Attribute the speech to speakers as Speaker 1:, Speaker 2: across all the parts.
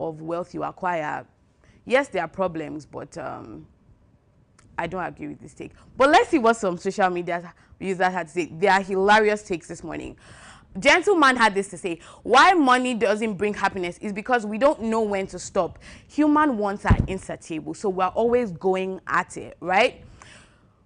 Speaker 1: of wealth you acquire, yes, there are problems, but I don't agree with this take. But let's see what some social media users had to say. They are hilarious takes this morning. Gentleman had this to say: why money doesn't bring happiness is because we don't know when to stop. Human wants are insatiable, so we're always going at it, right?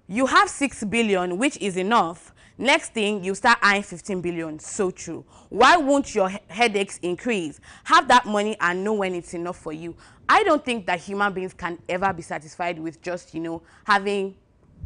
Speaker 1: You have 6 billion, which is enough. Next thing, you start eyeing 15 billion. So true. Why won't your headaches increase? Have that money and know when it's enough for you. I don't think that human beings can ever be satisfied with just, having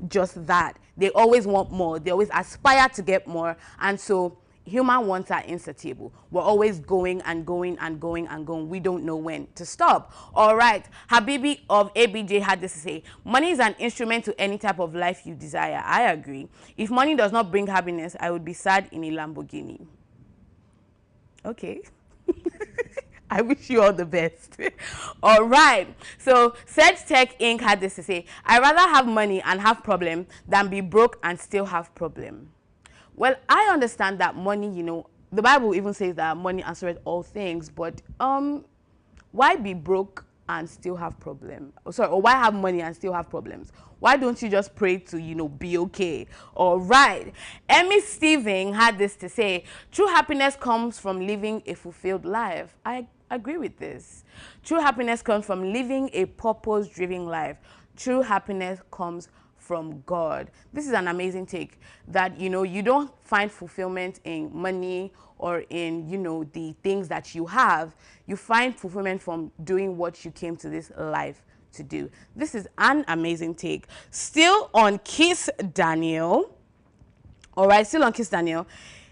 Speaker 1: just that. They always want more. They always aspire to get more. And so human wants are insatiable. We're always going and going and going and going. We don't know when to stop. All right. Habibi of ABJ had this to say: money is an instrument to any type of life you desire. I agree. If money does not bring happiness, I would be sad in a Lamborghini. Okay. I wish you all the best. All right. So Sedge Tech Inc. had this to say: I'd rather have money and have problem than be broke and still have problem. Well, I understand that money, the Bible even says that money answers all things, but why be broke and still have problems? Or why have money and still have problems? Why don't you just pray to, be okay? All right. Emmy Stephen had this to say: true happiness comes from living a fulfilled life. I agree with this. True happiness comes from living a purpose-driven life. True happiness comes from God. This is an amazing take, that you don't find fulfillment in money or in the things that you have. You find fulfillment from doing what you came to this life to do. This is an amazing take. Still on Kiss Daniel. All right, still on Kiss Daniel.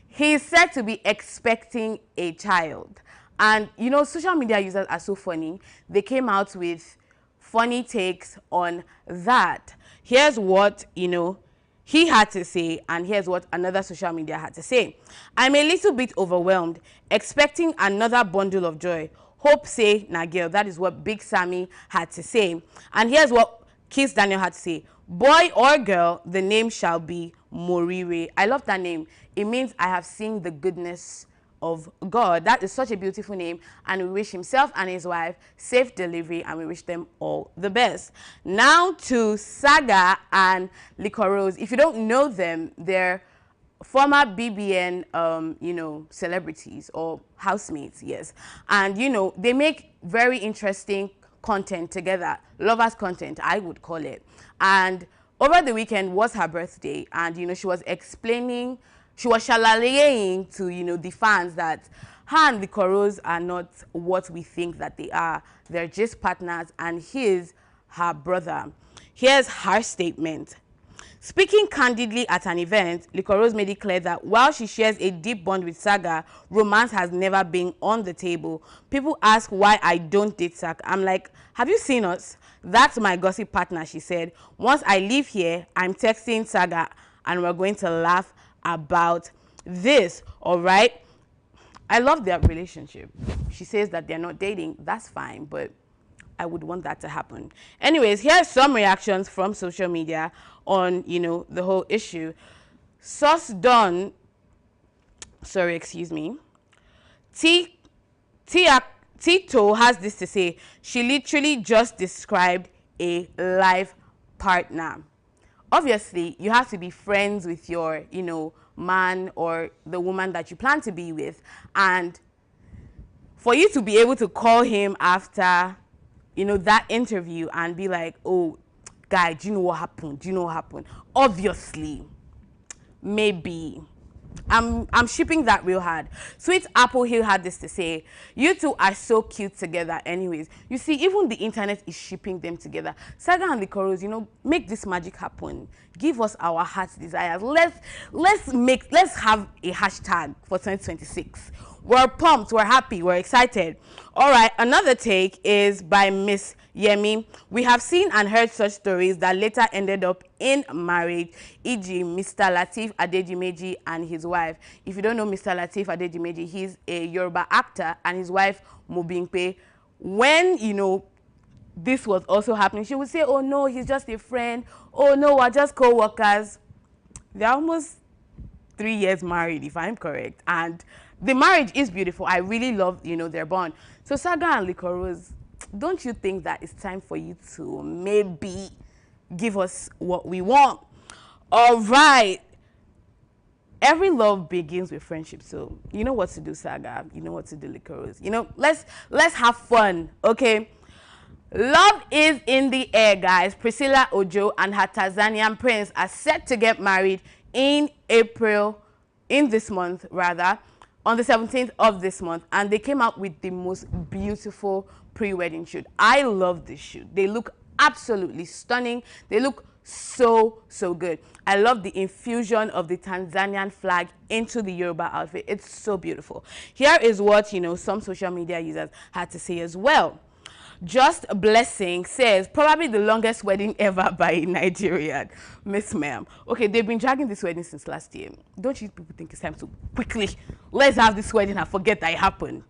Speaker 1: He is said to be expecting a child. And social media users are so funny. They came out with funny takes on that. Here's what, he had to say, and here's what another social media had to say. I'm a little bit overwhelmed, expecting another bundle of joy. Hope say, nah girl. That is what Big Sammy had to say. And here's what Kiss Daniel had to say. Boy or girl, the name shall be Morire. I love that name. It means I have seen the goodness of God. That is such a beautiful name, and we wish himself and his wife safe delivery, and we wish them all the best. Now to Saga and Likorose. If you don't know them, they're former BBN celebrities or housemates, yes. And they make very interesting content together, lovers content, I would call it. And over the weekend was her birthday, and she was explaining, she was shalalaying to, the fans that her and Likorose are not what we think that they are. They're just partners, and he's her brother. Here's her statement. Speaking candidly at an event, Likorose made it clear that while she shares a deep bond with Saga, romance has never been on the table. People ask why I don't date Saga. I'm like, have you seen us? That's my gossip partner, she said. Once I leave here, I'm texting Saga, and we're going to laugh about this. All right, I love their relationship. She says that they're not dating. That's fine, but I would want that to happen. Anyways, here's some reactions from social media on the whole issue. Sauce Don, sorry, excuse me, Tito has this to say: she literally just described a life partner. Obviously, you have to be friends with your, man or the woman that you plan to be with. And for you to be able to call him after, that interview and be like, oh, guy, do you know what happened? Do you know what happened? Obviously, maybe. I'm shipping that real hard. Sweet Apple Hill had this to say: you two are so cute together anyways. You see, even the internet is shipping them together. Saga and Likorose, make this magic happen. Give us our heart's desires. Let's have a hashtag for 2026. We're pumped, we're happy, we're excited. All right, another take is by Miss Yemi. We have seen and heard such stories that later ended up in marriage, e.g. Mr. Lateef Adedimeji and his wife. If you don't know Mr. Lateef Adedimeji, he's a Yoruba actor, and his wife, Mobimpe. When, this was also happening, she would say, oh no, he's just a friend. Oh no, we're just co-workers. They're almost 3 years married, if I'm correct. And the marriage is beautiful. I really love, you know, their bond. So Saga and Likorose, don't you think that it's time for you to maybe give us what we want? All right. Every love begins with friendship. So you know what to do, Saga. You know what to do, Likorose. You know, let's have fun, okay? Love is in the air, guys. Priscilla Ojo and her Tanzanian prince are set to get married in this month, on the 17th of this month, and they came out with the most beautiful pre-wedding shoot. I love this shoot. They look absolutely stunning. They look so good. I love the infusion of the Tanzanian flag into the Yoruba outfit. It's so beautiful. Here is what, you know, some social media users had to say as well. Just Blessing says, probably the longest wedding ever by a Nigerian. Miss Ma'am. Okay, they've been dragging this wedding since last year. Don't you people think it's time to quickly, let's have this wedding and forget that it happened?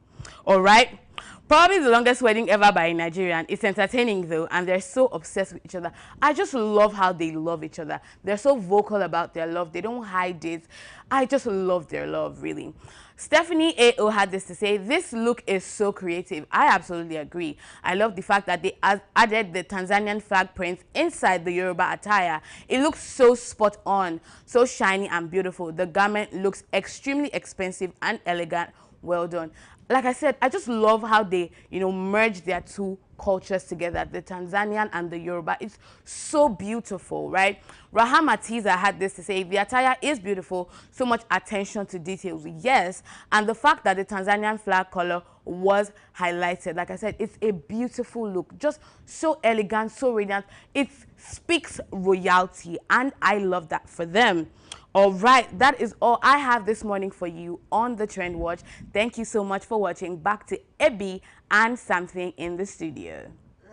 Speaker 1: All right? Probably the longest wedding ever by a Nigerian. It's entertaining though, and they're so obsessed with each other. I just love how they love each other. They're so vocal about their love. They don't hide it. I just love their love, really. Stephanie A.O. had this to say, this look is so creative. I absolutely agree. I love the fact that they added the Tanzanian flag print inside the Yoruba attire. It looks so spot on, so shiny and beautiful. The garment looks extremely expensive and elegant. Well done. Like I said, I just love how they, you know, merge their two cultures together, the Tanzanian and the Yoruba. It's so beautiful, right? Raham Atiza had this to say, the attire is beautiful, so much attention to details. Yes, and the fact that the Tanzanian flag color was highlighted, like I said, it's a beautiful look, just so elegant, so radiant. It speaks royalty, and I love that for them. All right, that is all I have this morning for you on the Trend Watch. Thank you so much for watching. Back to Ebi and Something in the studio.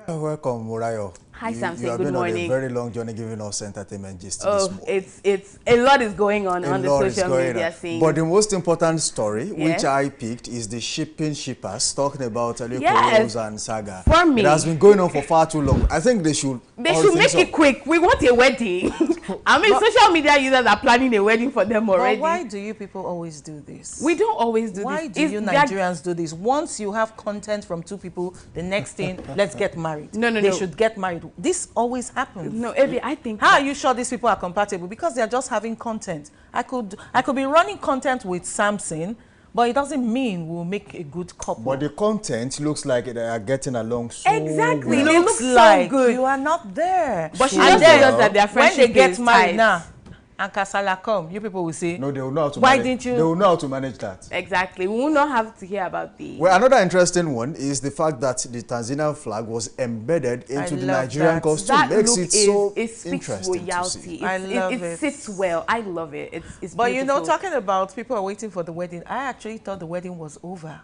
Speaker 2: Welcome, Murayo.
Speaker 1: Hi, Samson.
Speaker 2: You have
Speaker 1: Good
Speaker 2: been
Speaker 1: morning.
Speaker 2: on a very long journey giving us entertainment gist this morning.
Speaker 1: It's a lot is going on the social media scene.
Speaker 2: But the most important story, which I picked, is the shippers talking about Likorose and Saga.
Speaker 1: For me,
Speaker 2: it has been going on for far too long. I think they should
Speaker 1: make it quick. We want a wedding. I mean, social media users are planning a wedding for them already.
Speaker 3: But why do you people always do this?
Speaker 1: We don't always do this.
Speaker 3: Why do you Nigerians do this? Once you have content from two people, the next thing, let's get married.
Speaker 1: No.
Speaker 3: They should get married. This always happens.
Speaker 1: No, Ebi, I think.
Speaker 3: How are you sure these people are compatible? Because they are just having content. I could be running content with Samson, but it doesn't mean we'll make a good couple.
Speaker 2: But the content looks like they are getting along so
Speaker 1: exactly.
Speaker 2: well.
Speaker 1: It looks so good.
Speaker 3: You are not there.
Speaker 1: But she just tells us that their friendship
Speaker 3: when they get
Speaker 1: is
Speaker 3: married
Speaker 1: tight.
Speaker 3: now, and Kasala come, you people will say,
Speaker 2: no, they will know how to
Speaker 3: why
Speaker 2: manage.
Speaker 3: didn't you?
Speaker 2: They will know how to manage that.
Speaker 1: Exactly. We will not have to hear about the...
Speaker 2: Well, another interesting one is the fact that the Tanzanian flag was embedded into the Nigerian costume.
Speaker 1: That
Speaker 2: makes
Speaker 1: look
Speaker 2: it so
Speaker 1: it speaks
Speaker 2: interesting
Speaker 1: royalty.
Speaker 2: to see.
Speaker 3: I love it.
Speaker 1: It sits well. I love it. It's
Speaker 3: but
Speaker 1: beautiful.
Speaker 3: you know, talking about people are waiting for the wedding, I actually thought the wedding was over.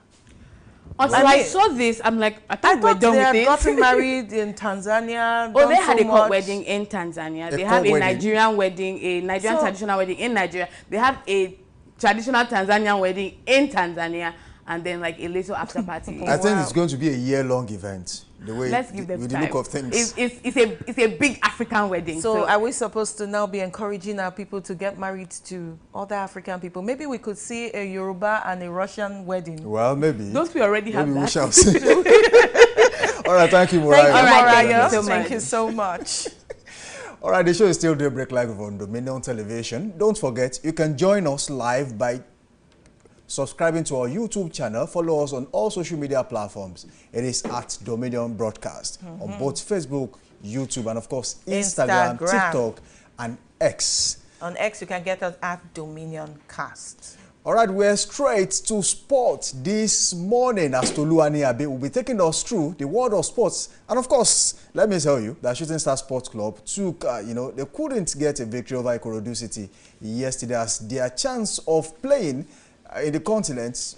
Speaker 1: Until I saw this, I'm like, I thought we're done
Speaker 3: they
Speaker 1: with
Speaker 3: had
Speaker 1: it.
Speaker 3: gotten married in Tanzania.
Speaker 1: Oh, they had a court wedding in Tanzania. They have a
Speaker 2: wedding.
Speaker 1: Nigerian wedding, a Nigerian traditional wedding in Nigeria. They have a traditional Tanzanian wedding in Tanzania, and then like a little after party.
Speaker 2: I think it's going to be a year-long event. The way,
Speaker 1: let's give them
Speaker 2: with
Speaker 1: time.
Speaker 2: the look of things.
Speaker 1: It's a big African wedding.
Speaker 3: So are we supposed to now be encouraging our people to get married to other African people? Maybe we could see a Yoruba and a Russian wedding.
Speaker 2: Well, maybe.
Speaker 1: Don't we already have that?
Speaker 2: We shall see. All right, thank you, Murayo.
Speaker 3: Thank you so much.
Speaker 2: All right, the show is still Daybreak Live on Dominion Television. Don't forget, you can join us live by subscribing to our YouTube channel. Follow us on all social media platforms. It is at Dominion Broadcast on both Facebook, YouTube, and of course Instagram, TikTok, and X.
Speaker 3: On X, you can get us at Dominion Cast.
Speaker 2: All right, we're straight to sports this morning as Toluwani Abe will be taking us through the world of sports. And of course, let me tell you that Shooting Star Sports Club took, they couldn't get a victory over Ikorodu City yesterday as their chance of playing in the continent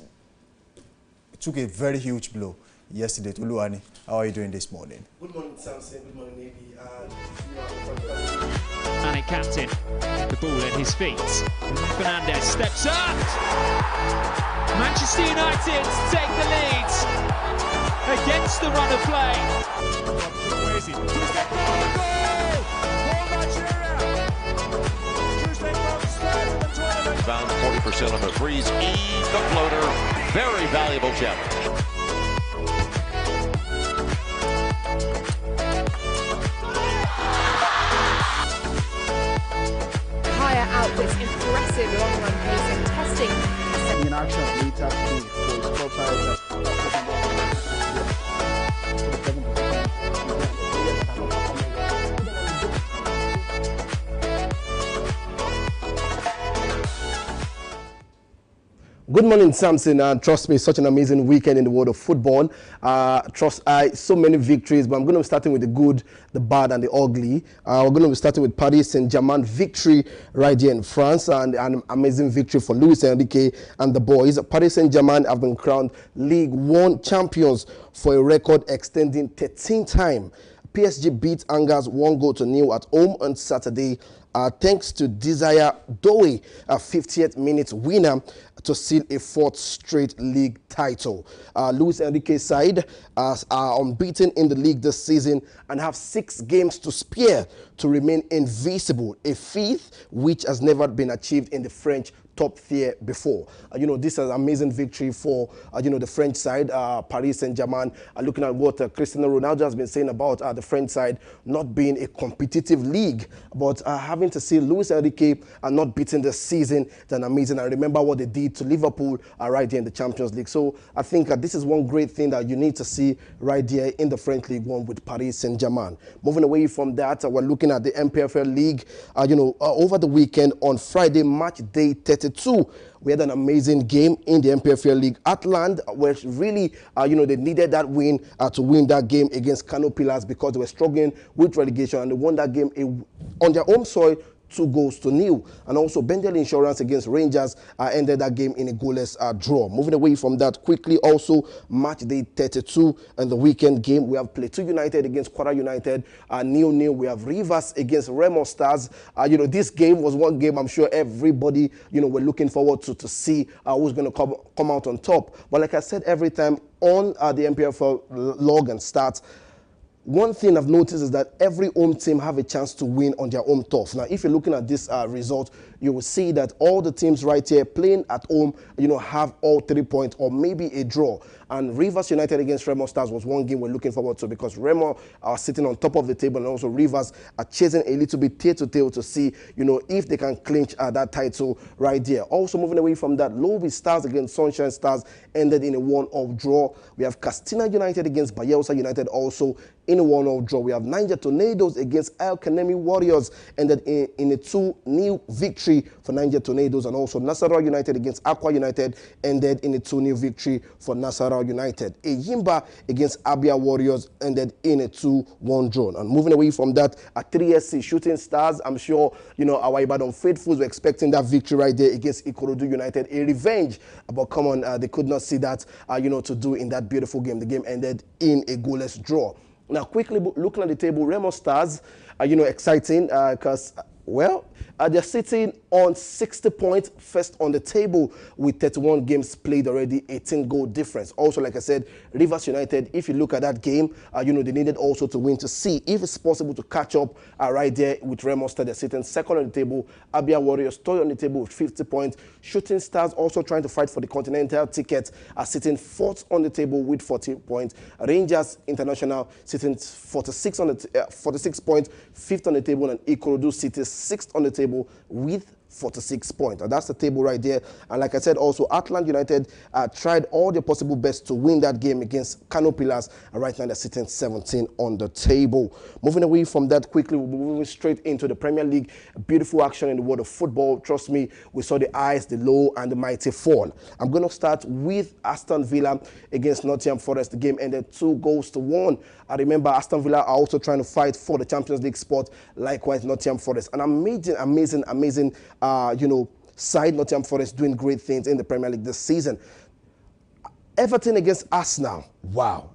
Speaker 2: took a very huge blow yesterday. Toluwani, how are you doing this morning?
Speaker 4: Good morning, Samson. Good morning, Navy.
Speaker 5: Manic captain, the ball at his feet. Fernandez steps up. Manchester United take the lead against the run of play.
Speaker 6: Around 40 40% on the threes. The floater. Very valuable challenge.
Speaker 7: Higher outputs, impressive long-run pace and testing.
Speaker 4: In action later today, so sports highlights
Speaker 8: Good morning, Samson, and trust me, such an amazing weekend in the world of football. So many victories, but I'm going to be starting with the good, the bad, and the ugly. We're going to be starting with Paris Saint-Germain victory right here in France, and an amazing victory for Luis Enrique and the boys. Paris Saint-Germain have been crowned League One champions for a record extending 13 time. PSG beat Angers 1-0 at home on Saturday, thanks to Desire Doué, a 50th minute winner to seal a 4th straight league title. Luis Enrique's side are unbeaten in the league this season and have 6 games to spare to remain invisible, a feat which has never been achieved in the French top tier before. This is an amazing victory for, the French side. Paris Saint-Germain are looking at what Cristiano Ronaldo has been saying about the French side not being a competitive league, but having to see Luis Enrique not beaten this season, then amazing. I remember what they did to Liverpool right here in the Champions League. So I think this is one great thing that you need to see right there in the French League One with Paris Saint-Germain. Moving away from that, we're looking at the MPFL League. Over the weekend on Friday, match day 32, we had an amazing game in the MPFL League. Atland, where really, they needed that win to win that game against Kano Pillars because they were struggling with relegation, and they won that game on their home soil, 2-0. And also Bendel Insurance against Rangers ended that game in a goalless draw. Moving away from that quickly, also match day 32 and the weekend game, we have Plateau United against Kwara United, 0-0. We have Rivers against Remo Stars. This game was one game I'm sure everybody were looking forward to see who's going to come out on top. But like I said, every time on the MPFL log and stats, one thing I've noticed is that every home team have a chance to win on their home turf. Now, if you're looking at this result, you will see that all the teams right here playing at home, have all 3 points or maybe a draw. And Rivers United against Remo Stars was one game we're looking forward to because Remo are sitting on top of the table and also Rivers are chasing a little bit tail-to-tail to see, if they can clinch that title right there. Also moving away from that, Lobby Stars against Sunshine Stars ended in a 1-1 draw. We have Castina United against Bayelsa United also in a 1-1 draw. We have Niger Tornadoes against El Kanemi Warriors ended in a 2-0 victory for Niger Tornadoes, and also Nasarawa United against Aqua United ended in a 2-0 victory for Nasarawa United. Eyimba against Abia Warriors ended in a 2-1 draw. And moving away from that, at 3SC Shooting Stars, I'm sure our Ibadan faithfuls were expecting that victory right there against Ikorodu United, a revenge. But come on, they could not see that to do in that beautiful game. The game ended in a goalless draw. Now, quickly looking at the table, Remo Stars are, exciting because, they're sitting on 60 points, first on the table with 31 games played already, 18 goal difference. Also, like I said, Rivers United, if you look at that game, they needed also to win to see if it's possible to catch up right there with Remo Stars. They're sitting second on the table. Abia Warriors third on the table with 50 points. Shooting Stars also trying to fight for the continental ticket are sitting fourth on the table with 40 points. Rangers International sitting 46 points, fifth on the table, and Ikorodu City sixth on the table with 46 points. And that's the table right there. And like I said, also Atlant United tried all their possible best to win that game against Kano Pillars, and right now they're sitting 17 on the table. Moving away from that quickly, we'll be moving straight into the Premier League. Beautiful action in the world of football. Trust me, we saw the highs, the low, and the mighty fall. I'm going to start with Aston Villa against Nottingham Forest. The game ended 2-1. I remember Aston Villa are also trying to fight for the Champions League spot, likewise Nottingham Forest. An amazing side. Nottingham Forest doing great things in the Premier League this season. Everton against Arsenal. Wow.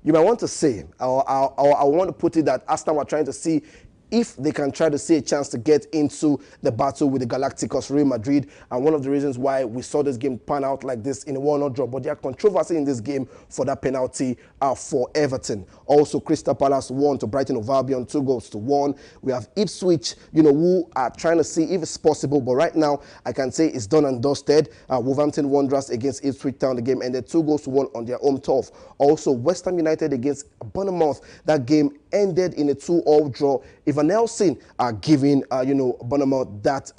Speaker 8: You might want to say, I want to put it that Arsenal were trying to see if they can try to see a chance to get into the battle with the Galacticos Real Madrid. And one of the reasons why we saw this game pan out like this in a 1-0 draw. But there are controversy in this game for that penalty for Everton. Also, Crystal Palace won to Brighton of Albion 2-1. We have Ipswich, who are trying to see if it's possible. But right now, I can say it's done and dusted. Wolverhampton Wanderers against Ipswich Town. The game ended 2-1 on their home turf. Also, West Ham United against Bournemouth. That game ended in a 2-2 draw. Ivan Nelson giving, Bournemouth that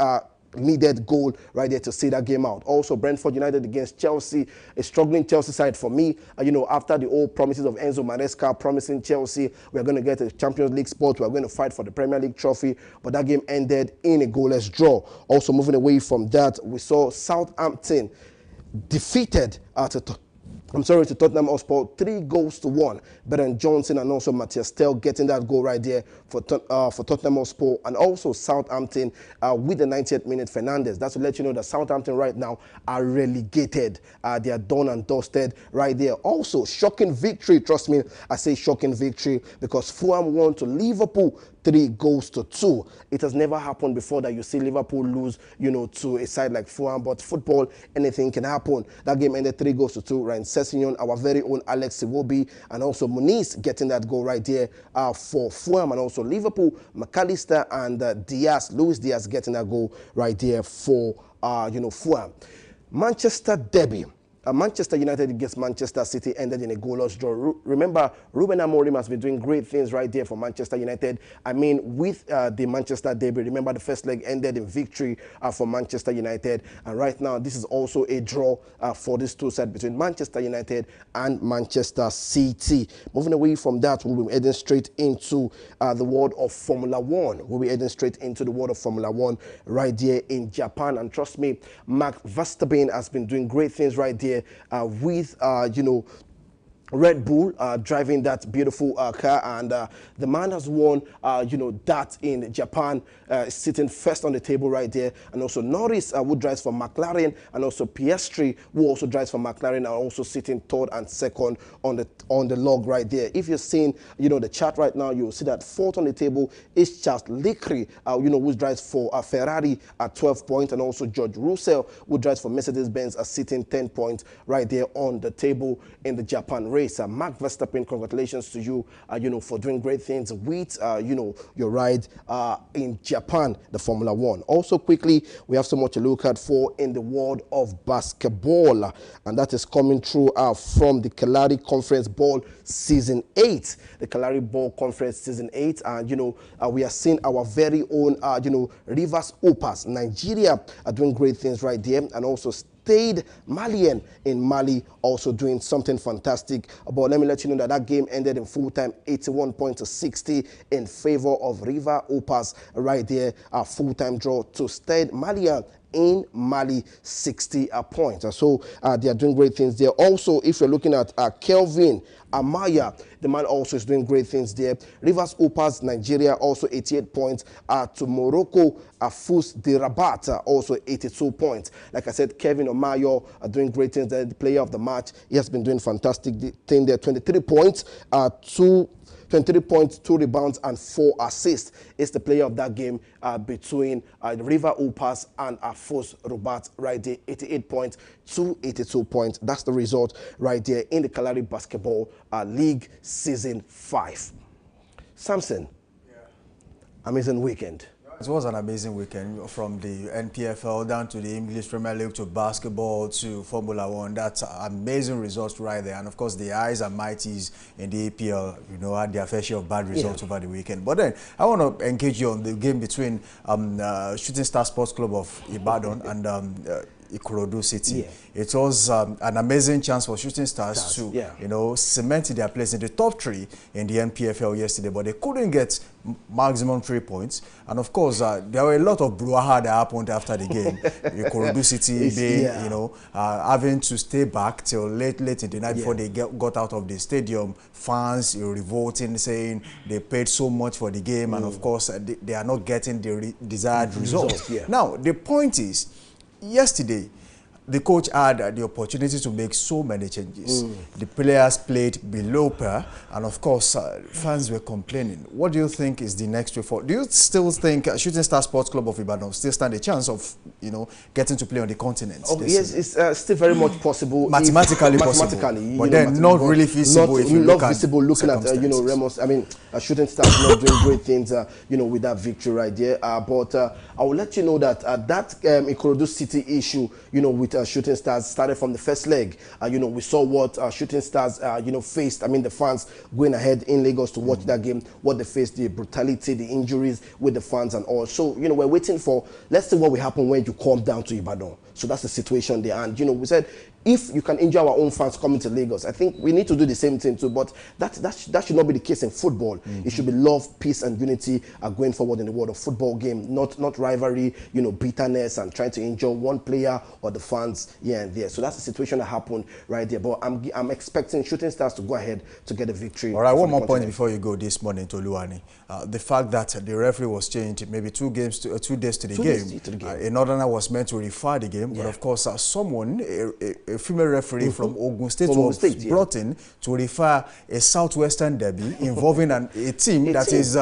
Speaker 8: needed goal right there to see that game out. Also, Brentford United against Chelsea, a struggling Chelsea side for me. After the old promises of Enzo Maresca promising Chelsea, we're going to get a Champions League spot, we're going to fight for the Premier League trophy, but that game ended in a goalless draw. Also, moving away from that, we saw Southampton defeated to Tottenham Hotspur 3-1. Ben Johnson and also Matthias Tel getting that goal right there for Tottenham Hotspur, and also Southampton with the 90th minute Fernandes. That's to let you know that Southampton right now are relegated. They are done and dusted right there. Also, shocking victory. Trust me, I say shocking victory because Fulham won to Liverpool 3-2. It has never happened before that you see Liverpool lose, to a side like Fulham. But football, anything can happen. That game ended 3-2. Ryan Sessegnon, our very own Alex Iwobi, and also Muniz getting that goal right there for Fulham, and also Liverpool, McAllister and Diaz, Luis Diaz getting that goal right there for Fulham. Manchester derby. Manchester United against Manchester City ended in a goalless draw. Remember, Ruben Amorim has been doing great things right there for Manchester United. I mean, with the Manchester derby, remember the first leg ended in victory for Manchester United. And right now, this is also a draw for this two sides between Manchester United and Manchester City. Moving away from that, we'll be heading straight into the world of Formula One. We'll be heading straight into the world of Formula One right there in Japan. And trust me, Max Verstappen has been doing great things right there with Red Bull driving that beautiful car, and the man has won, that in Japan, sitting first on the table right there. And also Norris, who drives for McLaren, and also Piastri, who also drives for McLaren, are also sitting third and second on the log right there. If you're seeing, the chart right now, you'll see that fourth on the table is Charles Leclerc, who drives for Ferrari at 12 points, and also George Russell, who drives for Mercedes-Benz, are sitting 10 points right there on the table in the Japan race. Max Verstappen, congratulations to you, for doing great things with, your ride in Japan, the Formula One. Also, quickly, we have so much to look at for in the world of basketball, and that is coming through from the Kalari Conference Ball Season 8. The Kalari Ball Conference Season 8, and, we are seeing our very own, Rivers Hoopers. Nigeria are doing great things right there, and also Stade Malien in Mali also doing something fantastic. But let me let you know that that game ended in full time 81 points to 60 in favor of River Hoopers right there. A full time draw to Stade Malien in Mali, 60 points. So they are doing great things there. Also, if you're looking at Kelvin Amaya, the man also is doing great things there. Rivers Hoopers, Nigeria, also 88 points. To Morocco, Fus de Rabat, also 82 points. Like I said, Kevin Amayo are doing great things there. The player of the match, he has been doing fantastic thing there. 23 points, 23 points, 2 rebounds, and 4 assists. Is the player of that game between River Hoopers and Fus Rabat right there. 88 points to 82 points. That's the result right there in the Kalari Basketball League Season 5. Samson, amazing weekend.
Speaker 2: It was an amazing weekend, from the NPFL down to the English Premier League to basketball to Formula One. That's amazing results right there. And of course, the Eyes and Mighties in the APL, had their fair share of bad results over the weekend. But then I want to engage you on the game between Shooting Star Sports Club of Ibadan and Ikorodu City. Yeah. It was an amazing chance for Shooting Stars to, cement their place in the top 3 in the NPFL yesterday, but they couldn't get maximum 3 points. And of course, there were a lot of brouhaha that happened after the game. Ikorodu City being, having to stay back till late in the night before they got out of the stadium. Fans revolting, saying they paid so much for the game, and of course, they are not getting the desired results. Now, the point is, yesterday, the coach had the opportunity to make so many changes. The players played below par, and of course, fans were complaining. What do you think is the next way forward? Do you still think Shooting Star Sports Club of Ibadan still stand a chance of, getting to play on the continent?
Speaker 8: Oh, yes, it's still very much possible.
Speaker 2: Mathematically possible. But then not really feasible if you look at
Speaker 8: looking at, Ramos. I mean, Shooting Stars not doing great things, with that victory right there. But I will let you know that that Ikorodu City issue, with Shooting Stars started from the first leg. We saw what Shooting Stars, faced. I mean, the fans going ahead in Lagos to watch that game, what they faced, the brutality, the injuries with the fans and all. So, we're waiting for, let's see what will happen when you come down to Ibadan. So that's the situation there. And, we said, if you can injure our own fans coming to Lagos, I think we need to do the same thing too. But that should not be the case in football. It should be love, peace, and unity going forward in the world of football game. Not rivalry, bitterness and trying to injure one player or the fans here and there. So that's the situation that happened right there. But I'm expecting Shooting Stars to go ahead to get a victory.
Speaker 2: All right, one more point before you go this morning, Toluwani. The fact that the referee was changed maybe 2 days to the game. A Northerner was meant to refer the game, but of course, someone, a female referee from Ogun State was brought in to refer a Southwestern derby involving a team that is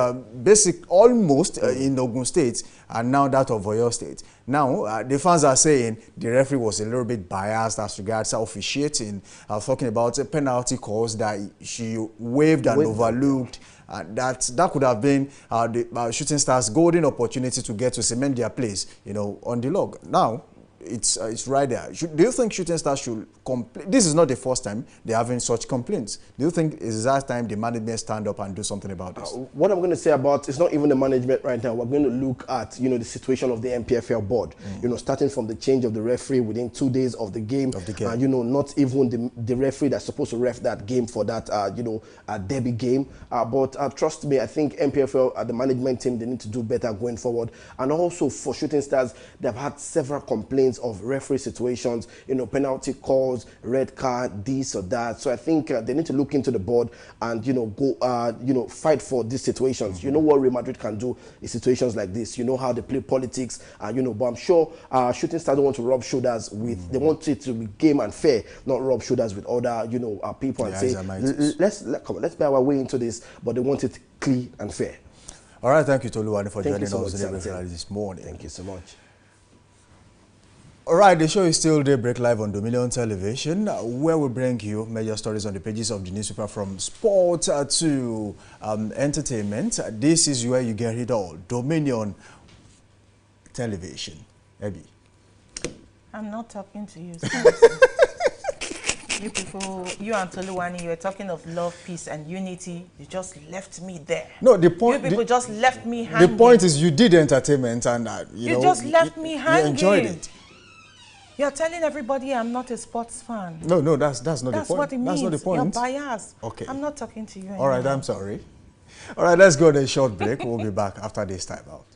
Speaker 2: almost in Ogun State, and now that of Oyo State. Now, the fans are saying the referee was a little bit biased as regards officiating, talking about penalty calls that she waived and overlooked. That could have been the Shooting Stars' golden opportunity to get to cement their place, on the log. Now, it's right there. Do you think Shooting Stars should complain? This is not the first time they're having such complaints. Do you think it's that time the management stand up and do something about this?
Speaker 8: What I'm going to say about it's not even the management right now. We're going to look at the situation of the MPFL board. Starting from the change of the referee within 2 days of the game. And not even the referee that's supposed to ref that game for that derby game. But trust me, I think MPFL, the management team, they need to do better going forward. And also for Shooting Stars, they've had several complaints of referee situations, penalty calls, red card, this or that. So I think they need to look into the board and go fight for these situations. You know what Real Madrid can do in situations like this. You know how they play politics, but I'm sure Shooting Stars don't want to rub shoulders with. They want it to be game and fair, not rub shoulders with other people and say let's buy our way into this, but they want it clean and fair.
Speaker 2: All right, thank you, Toluwani, for joining us this morning.
Speaker 8: Thank you so much.
Speaker 2: All right, the show is still Daybreak Live on Dominion Television, where we bring you major stories on the pages of the newspaper, from sport to entertainment. This is where you get it all. Dominion Television. Abby.
Speaker 3: I'm not talking to you. You people, you and Toluwani, you were talking of love, peace, and unity. You just left me there.
Speaker 2: No, the point.
Speaker 3: You people just left me hanging.
Speaker 2: The point is, you did entertainment, and
Speaker 3: you just left me hanging.
Speaker 2: You enjoyed it.
Speaker 3: You're telling everybody I'm not a sports fan.
Speaker 2: No, that's not the point.
Speaker 3: That's what it means.
Speaker 2: That's not the point.
Speaker 3: You're biased.
Speaker 2: Okay.
Speaker 3: I'm not talking to you anymore.
Speaker 2: All right, I'm sorry. All right, let's go on a short break. We'll be back after this time out.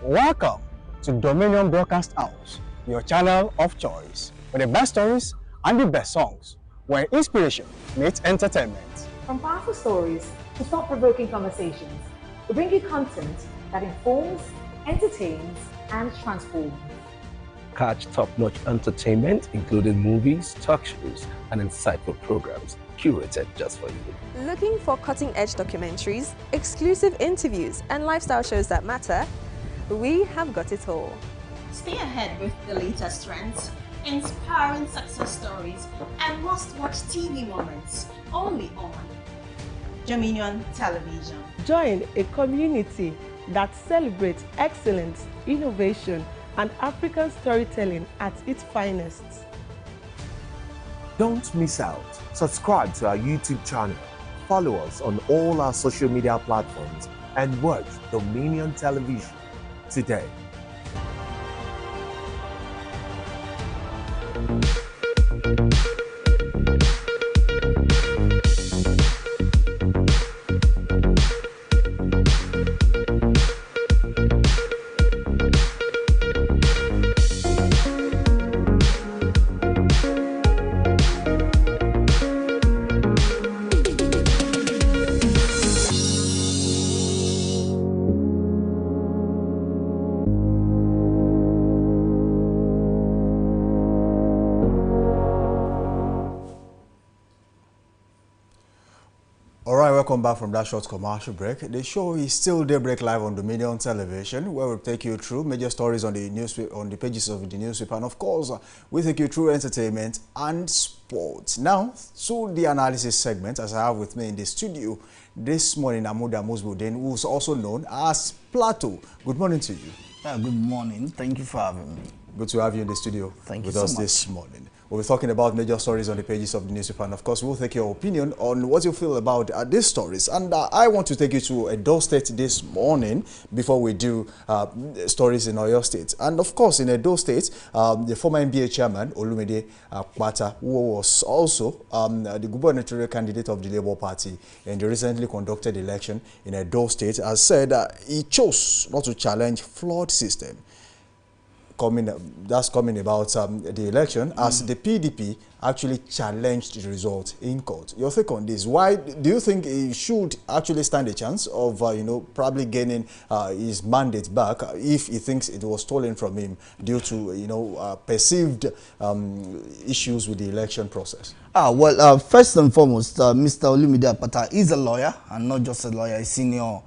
Speaker 9: Welcome to Dominion Broadcast House, your channel of choice, with the best stories and the best songs, where inspiration meets entertainment.
Speaker 10: From powerful stories to thought-provoking conversations, we bring you content that informs, entertains, and transforms.
Speaker 11: Catch top-notch entertainment, including movies, talk shows, and insightful programs curated just for you.
Speaker 12: Looking for cutting-edge documentaries, exclusive interviews, and lifestyle shows that matter? We have got it all.
Speaker 13: Stay ahead with the latest trends, inspiring success stories, and must-watch TV moments only on Dominion Television.
Speaker 14: Join a community that celebrates excellence, innovation, and African storytelling at its finest.
Speaker 15: Don't miss out. Subscribe to our YouTube channel, follow us on all our social media platforms, and watch Dominion Television today.
Speaker 2: Welcome back from that short commercial break. The show is still Daybreak Live on Dominion Television, where we'll take you through major stories on the newspaper, on the pages of the newspaper, and of course, we take you through entertainment and sports. Now, to the analysis segment, as I have with me in the studio this morning, Amuda Musbudin, who's also known as Plateau. Good morning to you.
Speaker 16: Good morning. Thank you for having me.
Speaker 2: Good to have you in the studio with us this morning. We'll be talking about major stories on the pages of the newspaper, and of course, we'll take your opinion on what you feel about these stories. And I want to take you to Edo State this morning before we do stories in Oyo State. And of course, in Edo State, the former NBA chairman, Olumide Akpata, who was also the gubernatorial candidate of the Labour Party in the recently conducted election in Edo State, has said he chose not to challenge flawed system. That's coming about the election, as the PDP actually challenged the result in court. Your take on this? Why do you think he should actually stand a chance of probably gaining his mandate back if he thinks it was stolen from him due to perceived issues with the election process?
Speaker 16: Well, first and foremost, Mr. Olumide Akpata is a lawyer, and not just a lawyer, a senior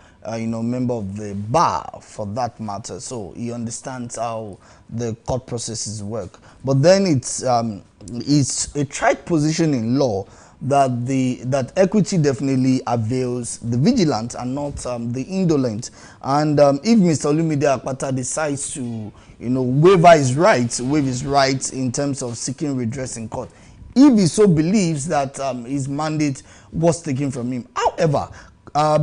Speaker 16: member of the bar for that matter, so he understands how the court processes work. But then it's a tried position in law that equity definitely avails the vigilant and not the indolent. And if Mr. Olumide Akpata decides to waive his rights in terms of seeking redress in court, if he so believes that his mandate was taken from him. However,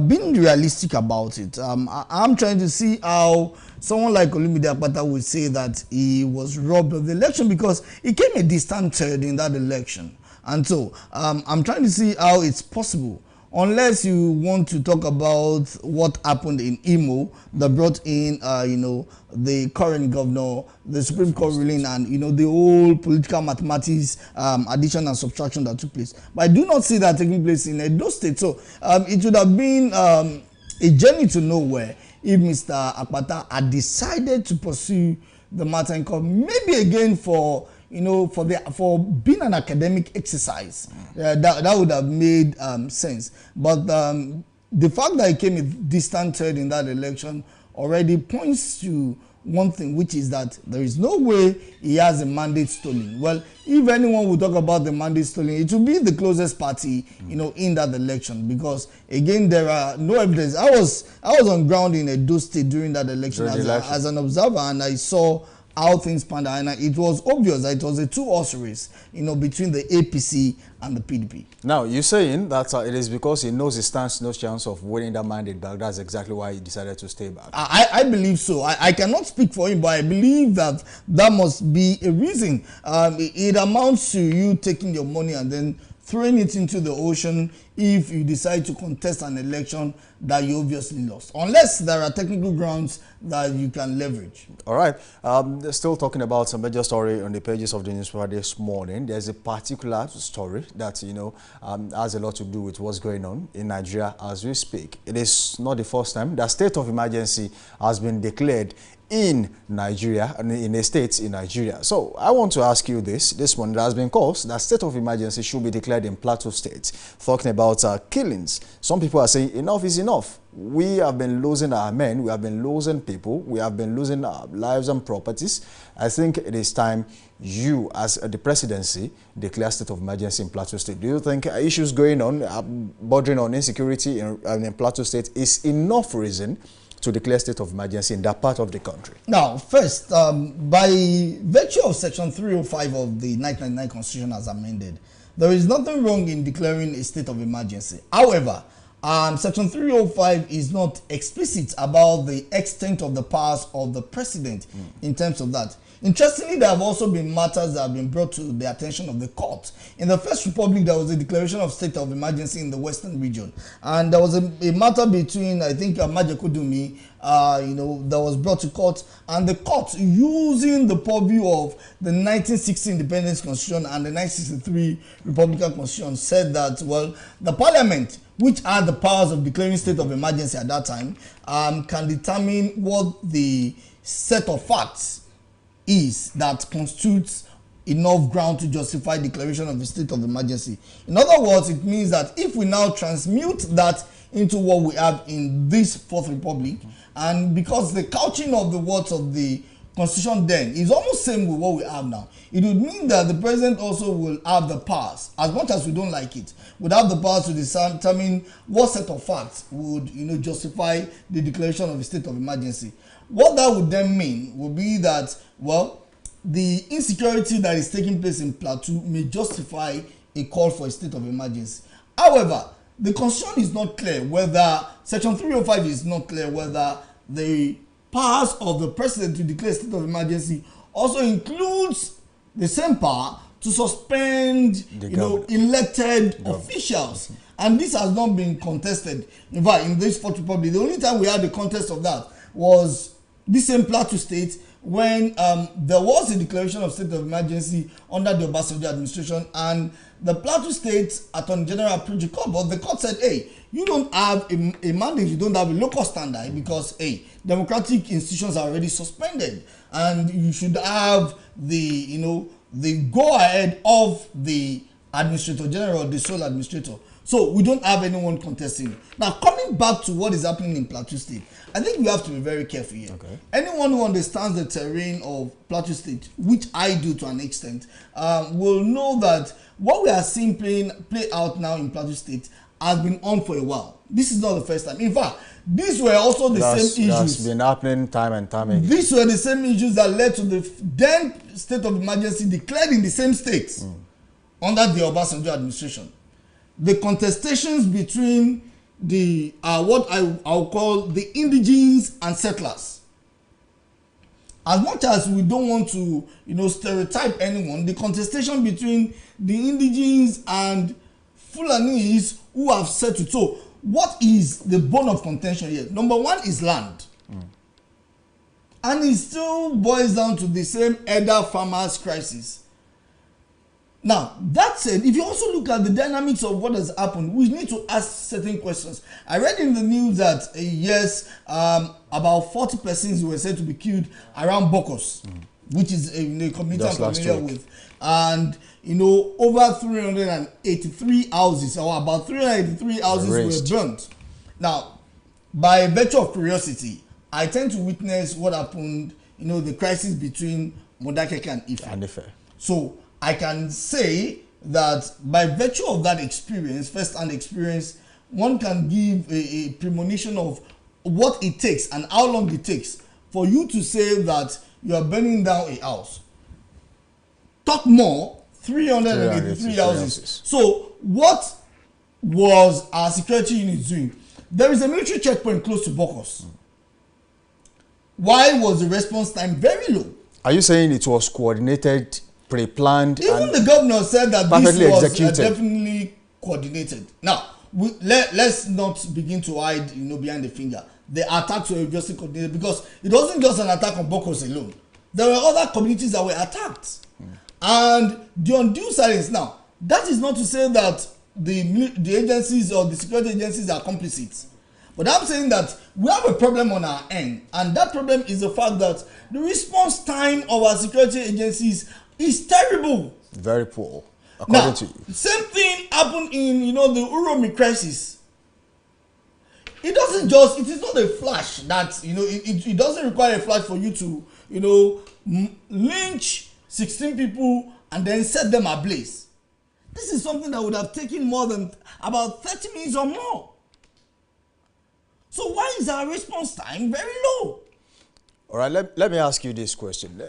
Speaker 16: being realistic about it, I'm trying to see how someone like Olumide Akpata would say that he was robbed of the election, because he came a distant third in that election. And so I'm trying to see how it's possible, unless you want to talk about what happened in Imo that brought in the current governor, the Supreme Court ruling, and the whole political mathematics addition and subtraction that took place. But I do not see that taking place in Edo State. So it would have been a journey to nowhere if Mr. Akpata had decided to pursue the matter in court, maybe again for being an academic exercise. That would have made sense. But the fact that he came a distant third in that election already points to one thing, which is that there is no way he has a mandate stolen. Well, if anyone would talk about the mandate stolen, it will be the closest party, in that election, because again, there are no evidence. I was on ground in Edo State during that election as an observer, and I saw how things panned out, and it was obvious that it was a two-horse race, between the APC and the PDP.
Speaker 2: Now, you're saying that it is because he knows he stands no chance of winning that mandate back. That's exactly why he decided to stay back.
Speaker 16: I believe so. I cannot speak for him, but I believe that must be a reason. It amounts to you taking your money and then throwing it into the ocean if you decide to contest an election that you obviously lost, unless there are technical grounds that you can leverage.
Speaker 2: All right. Still talking about some major story on the pages of the newspaper this morning. There's a particular story that, has a lot to do with what's going on in Nigeria as we speak. It is not the first time that state of emergency has been declared in Nigeria, in a state in Nigeria. So I want to ask you this morning. There has been calls that state of emergency should be declared in Plateau State, talking about killings. Some people are saying enough is enough. We have been losing our men, we have been losing people, we have been losing our lives and properties. I think it is time you, as the presidency, declare state of emergency in Plateau State. Do you think issues going on, bordering on insecurity in Plateau State is enough reason to declare state of emergency in that part of the country?
Speaker 16: Now, first, by virtue of Section 305 of the 1999 Constitution as amended, there is nothing wrong in declaring a state of emergency. However, Section 305 is not explicit about the extent of the powers of the president in terms of that. Interestingly, there have also been matters that have been brought to the attention of the court. In the First Republic, there was a declaration of state of emergency in the Western region. And there was a matter between, I think, Majekodumi, that was brought to court. And the court, using the purview of the 1960 Independence Constitution and the 1963 Republican Constitution, said that, well, the parliament, which had the powers of declaring state of emergency at that time, can determine what the set of facts is that constitutes enough ground to justify declaration of a state of emergency. In other words, it means that if we now transmute that into what we have in this Fourth Republic, and because the couching of the words of the Constitution then is almost same with what we have now, it would mean that the president also will have the powers, as much as we don't like it, would have the powers to determine what set of facts would justify the declaration of a state of emergency. What that would then mean would be that, well, the insecurity that is taking place in Plateau may justify a call for a state of emergency. However, the Constitution is not clear whether, Section 305 is not clear whether the powers of the president to declare a state of emergency also includes the same power to suspend, elected officials. And this has not been contested. In fact, in this Fourth Republic, the only time we had a contest of that was this same Plateau State, when there was a declaration of state of emergency under the Obasanjo administration, and the Plateau State Attorney General approached the court, but the court said, hey, you don't have a mandate, you don't have a local standard, because, hey, democratic institutions are already suspended, and you should have the, the go-ahead of the Administrator General, the sole administrator. So we don't have anyone contesting. Now, coming back to what is happening in Plateau State, I think we have to be very careful here. Okay. Anyone who understands the terrain of Plateau State, which I do to an extent, will know that what we are seeing play out now in Plateau State has been on for a while. This is not the first time. In fact, these were also the same issues. That's been
Speaker 2: happening time and time again.
Speaker 16: These were the same issues that led to the then state of emergency declared in the same states under the Obasanjo administration. The contestations between the what I'll call the indigenes and settlers. As much as we don't want to stereotype anyone, the contestation between the indigenes and Fulanis who have settled. So what is the bone of contention here? Number one is land. And it still boils down to the same elder farmers crisis. Now, that said, if you also look at the dynamics of what has happened, we need to ask certain questions. I read in the news that, yes, about 40 persons were said to be killed around Bokos, which is a community I'm familiar with. And, over 383 houses, or about 383 houses were burnt. Now, by virtue of curiosity, I tend to witness what happened, the crisis between Modakeke and Ife. So, I can say that by virtue of that experience, first-hand experience, one can give a premonition of what it takes and how long it takes for you to say that you are burning down a house. Talk more, 383 houses. So what was our security unit doing? There is a military checkpoint close to Bokos. Why was the response time very low?
Speaker 2: Are you saying it was coordinated, pre-planned?
Speaker 16: Even the governor said that this was definitely coordinated. Now, let's not begin to hide, behind the finger. The attacks were obviously coordinated because it wasn't just an attack on Bokos alone. There were other communities that were attacked. And the undue silence now, that is not to say that the agencies or the security agencies are complicit. But I'm saying that we have a problem on our end, and that problem is the fact that the response time of our security agencies is terrible.
Speaker 2: Very poor, according to you.
Speaker 16: Same thing happened in, the Uromi crisis. It is not a flash that, it doesn't require a flash for you to, lynch 16 people and then set them ablaze. This is something that would have taken more than about 30 minutes or more. So why is our response time very low?
Speaker 2: All right, let me ask you this question.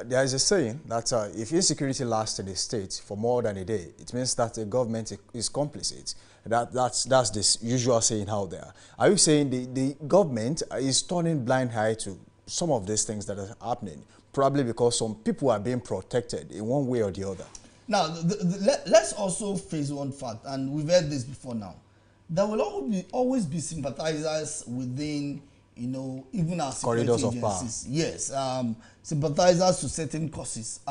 Speaker 2: There is a saying that if insecurity lasts in a state for more than a day, it means that the government is complicit. That's this usual saying out there. Are you saying the government is turning blind eye to some of these things that are happening, probably because some people are being protected in one way or the other?
Speaker 16: Now, let's also face one fact, and we've heard this before now. There will always be sympathizers within, even our security agencies. Yes, sympathizers to certain causes.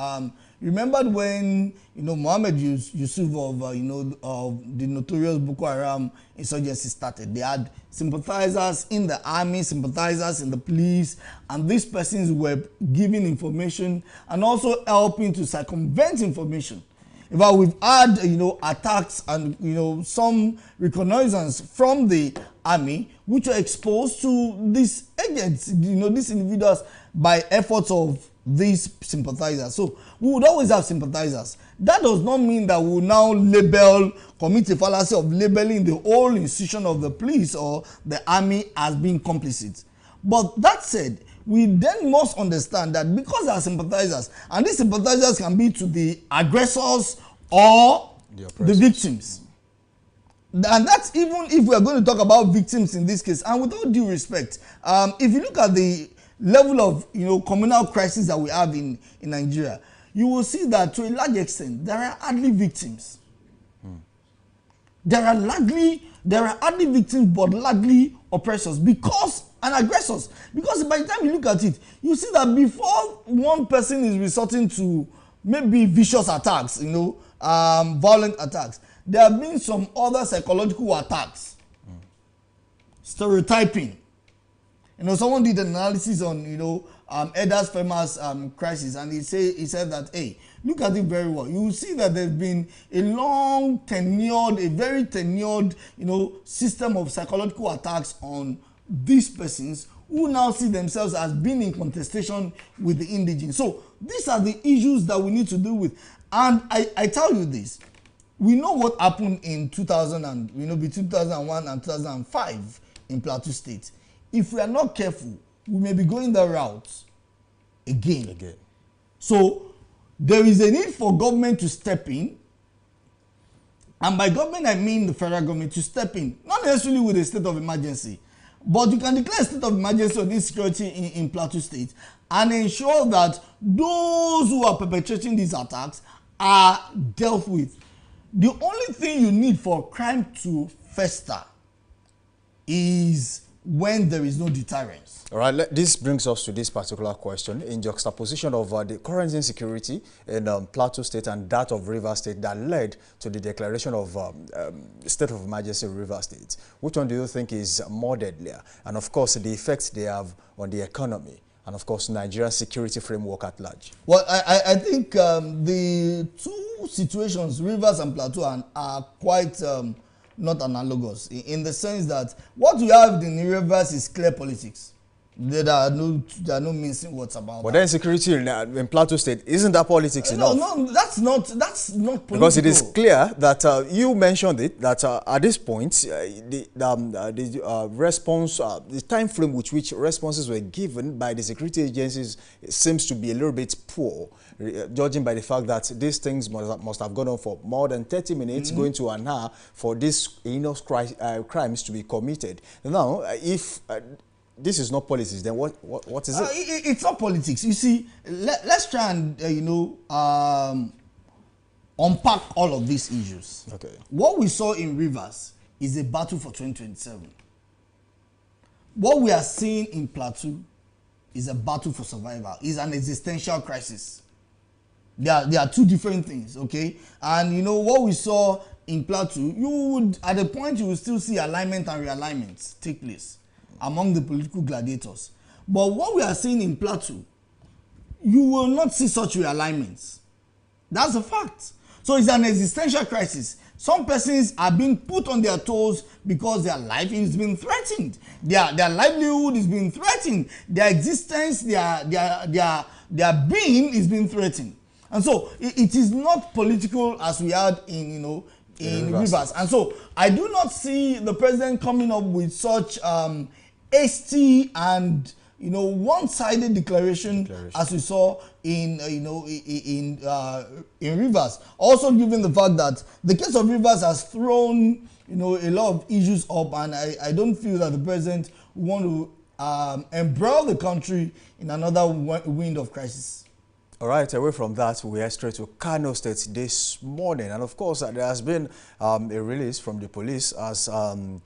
Speaker 16: Remembered when, Mohammed Yusuf of, of the notorious Boko Haram insurgency started. They had sympathizers in the army, sympathizers in the police, and these persons were giving information and also helping to circumvent information. In fact, we've had, attacks and, some reconnaissance from the army which were exposed to these agents, these individuals by efforts of these sympathizers. So we would always have sympathizers. That does not mean that we will now commit a fallacy of labeling the whole institution of the police or the army as being complicit. But that said, we then must understand that because they are sympathizers, and these sympathizers can be to the aggressors or the victims. And that's even if we are going to talk about victims in this case. And with all due respect, if you look at the level of communal crisis that we have in Nigeria, you will see that to a large extent there are hardly victims. There are hardly victims, but largely oppressors and aggressors. Because by the time you look at it, you see that before one person is resorting to maybe vicious attacks, violent attacks, there have been some other psychological attacks. Stereotyping. Someone did an analysis on, Eda's famous crisis, and he said that, hey, look at it very well. You will see that there's been a very tenured, system of psychological attacks on these persons who now see themselves as being in contestation with the indigenous. So these are the issues that we need to deal with. And I tell you this, we know what happened in 2000 and, between 2001 and 2005 in Plateau State. If we are not careful, we may be going that route again. So there is a need for government to step in. And by government, I mean the federal government to step in, not necessarily with a state of emergency, but you can declare a state of emergency on insecurity in Plateau State and ensure that those who are perpetrating these attacks are dealt with. The only thing you need for crime to fester is when there is no deterrence.
Speaker 2: All right, this brings us to this particular question. In juxtaposition of the current insecurity in Plateau State and that of Rivers State that led to the declaration of state of emergency in Rivers State, which one do you think is more deadlier? And of course, the effects they have on the economy and of course, Nigerian security framework at large?
Speaker 16: Well, I think the two situations, Rivers and Plateau, are quite not analogous in the sense that what we have in Rivers is clear politics. There are no mincing words about
Speaker 2: but that. Then security in Plateau State, isn't that politics enough?
Speaker 16: No, that's not political.
Speaker 2: Because it is clear that you mentioned it, that at this point, the response, the time frame with which responses were given by the security agencies seems to be a little bit poor, judging by the fact that these things must have gone on for more than 30 minutes, going to an hour for these heinous crimes to be committed. Now, if this is not politics, then what is it?
Speaker 16: It's not politics. You see, let's try and unpack all of these issues.
Speaker 2: Okay.
Speaker 16: What we saw in Rivers is a battle for 2027. What we are seeing in Plateau is a battle for survival. It's an existential crisis. They are two different things, okay? And you know what we saw in Plateau, you would, at a point, you will still see alignment and realignment take place among the political gladiators. But what we are seeing in Plateau, you will not see such realignments. That's a fact. So it's an existential crisis. Some persons are being put on their toes because their life is being threatened. Their livelihood is being threatened. Their existence, their being is being threatened. And so it is not political as we had in Rivers. And so I do not see the president coming up with such hasty and one-sided declaration as we saw in Rivers. Also, given the fact that the case of Rivers has thrown a lot of issues up, and I don't feel that the president want to embroil the country in another wind of crisis.
Speaker 2: All right, away from that, we head straight to Kano State this morning. And of course, there has been a release from the police as the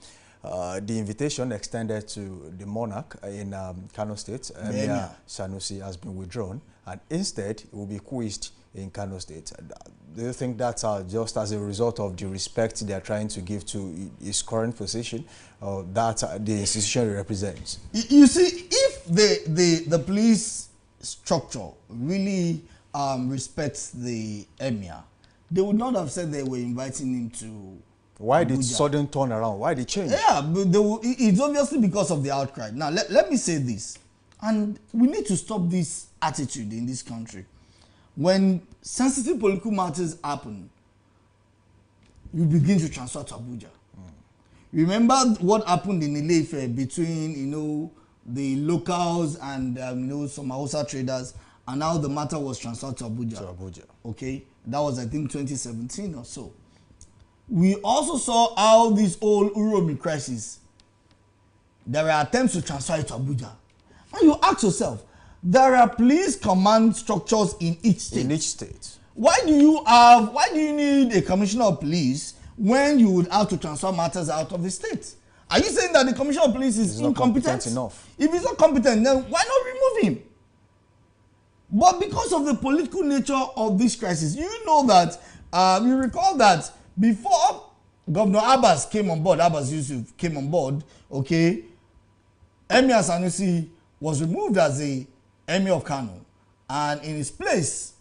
Speaker 2: invitation extended to the monarch in Kano State, Emir Sanusi, has been withdrawn, and instead it will be quizzed in Kano State. Do you think that's just as a result of the respect they are trying to give to his current position, or that the institution represents?
Speaker 16: You see, if the police structure really respects the Emir, they would not have said they were inviting him to.
Speaker 2: Why did sudden turn around? Why did change?
Speaker 16: Yeah, but it's obviously because of the outcry. Now, let me say this, and we need to stop this attitude in this country. When sensitive political matters happen, you begin to transfer to Abuja. Remember what happened in Ile-Ife between, the locals and, some Hausa traders, and how the matter was transferred to Abuja. Okay? That was, I think, 2017 or so. We also saw how this whole Uromi crisis, there were attempts to transfer it to Abuja. And you ask yourself, there are police command structures in each state.
Speaker 2: In each state.
Speaker 16: Why do you need a commissioner of police when you would have to transfer matters out of the state? Are you saying that the commissioner of police is incompetent?
Speaker 2: Enough.
Speaker 16: If he's not competent, then why not remove him? But because of the political nature of this crisis, you know that, you recall that before Governor Abbas came on board, Abbas Yusuf came on board, okay, Emir Sanusi was removed as the Emir of Kano, and in his place,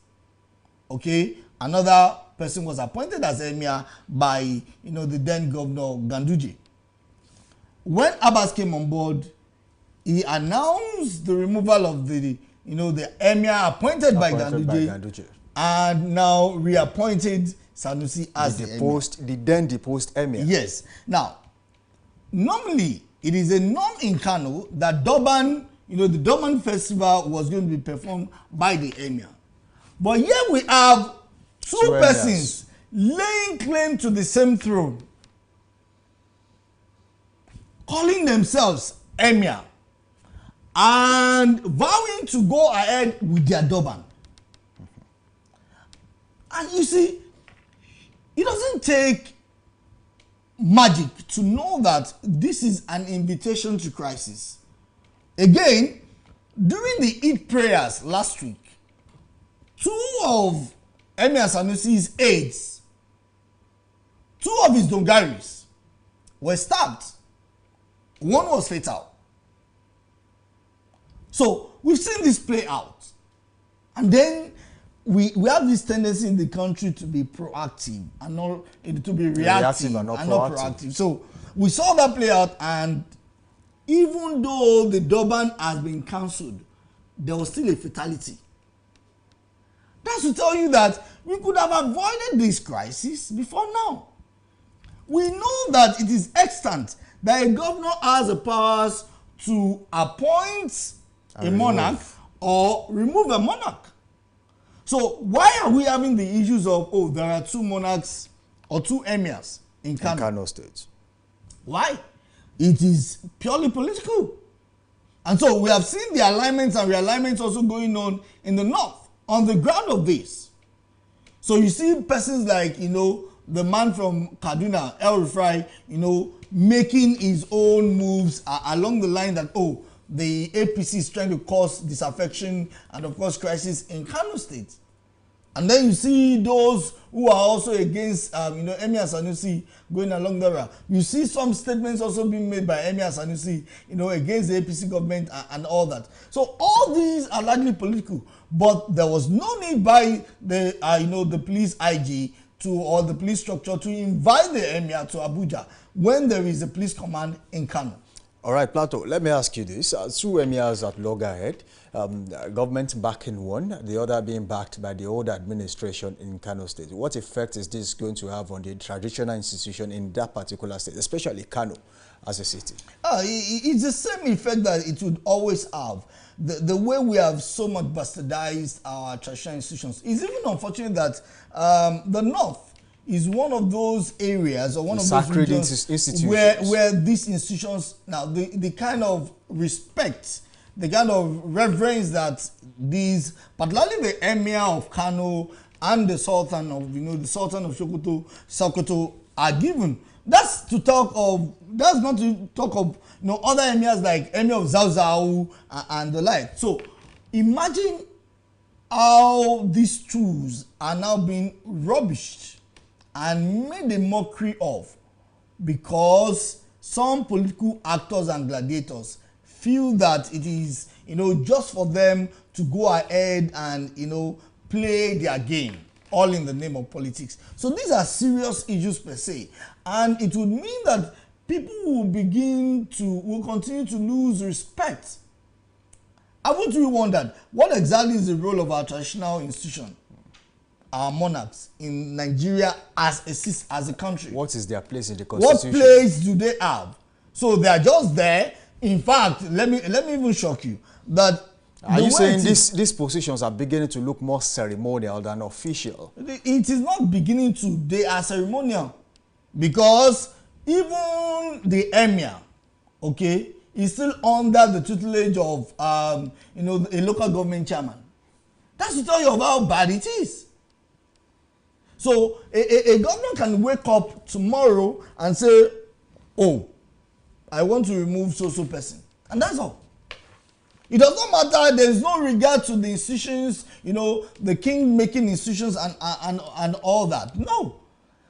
Speaker 16: okay, another person was appointed as Emir by, the then Governor Ganduje. When Abbas came on board, he announced the removal of the Emir appointed by Ganduje, and now reappointed Sanusi as
Speaker 2: the then deposed Emir.
Speaker 16: Yes. Now, normally, it is a norm in Kano that Durban, the Durban festival was going to be performed by the Emir. But here we have two persons laying claim to the same throne, calling themselves Emir, and vowing to go ahead with their Durban. And you see, it doesn't take magic to know that this is an invitation to crisis. Again, during the Eid prayers last week, two of Emir Sanusi's aides, two of his Dongaris, were stabbed. One was fatal. So we've seen this play out. And then we have this tendency in the country to be proactive and not to be reactive and not proactive. So we saw that play out, and even though the Durban has been cancelled, there was still a fatality. That's to tell you that we could have avoided this crisis before now. We know that it is extant that a governor has the powers to appoint a monarch or remove a monarch. So why are we having the issues of, there are two monarchs or two emirs in Kano
Speaker 2: State?
Speaker 16: Why? It is purely political. And so we have seen the alignments and realignments also going on in the north. On the ground of this, So you see persons like, you know, the man from Kaduna, El Rufai, you know, making his own moves along the line that, oh, the APC is trying to cause disaffection and, of course, crisis in Kano State. And then you see those who are also against, you know, Emir Sanusi going along the route. You see some statements also being made by Emir Sanusi, you know, against the APC government and all that. So all these are largely political. But there was no need by the, you know, the police IG or the police structure to invite the Emir to Abuja when there is a police command in Kano.
Speaker 2: All right, Plato, let me ask you this. Two emirs at loggerhead, government backing one, the other being backed by the old administration in Kano State. What effect is this going to have on the traditional institution in that particular state, especially Kano as a city?
Speaker 16: It's the same effect that it would always have. The way we have so much bastardized our traditional institutions. It's even unfortunate that the North is one of those areas or one of those regions where these institutions, now the kind of respect, the kind of reverence that these, particularly the Emir of Kano and the Sultan of, you know, the Sultan of Sokoto are given. That's not to talk of, you know, other emirs like Emir of Zauzau and the like. So imagine how these tools are now being rubbished and made a mockery of, because some political actors and gladiators feel that it is, you know, just for them to go ahead and, you know, play their game, all in the name of politics. So these are serious issues per se, and it would mean that people will continue to lose respect. Haven't we wondered what exactly is the role of our traditional institution, our monarchs in Nigeria as a country?
Speaker 2: What is their place in the constitution?
Speaker 16: What place do they have? So they are just there. In fact, let me even shock you that.
Speaker 2: Are you saying these positions are beginning to look more ceremonial than official?
Speaker 16: It is not beginning to. They are ceremonial, because even the emir, okay, is still under the tutelage of you know, a local government chairman. That's to tell you of how bad it is. So a governor can wake up tomorrow and say, oh, I want to remove so person. And that's all. It does not matter. There is no regard to the institutions, you know, the king making institutions and all that. No.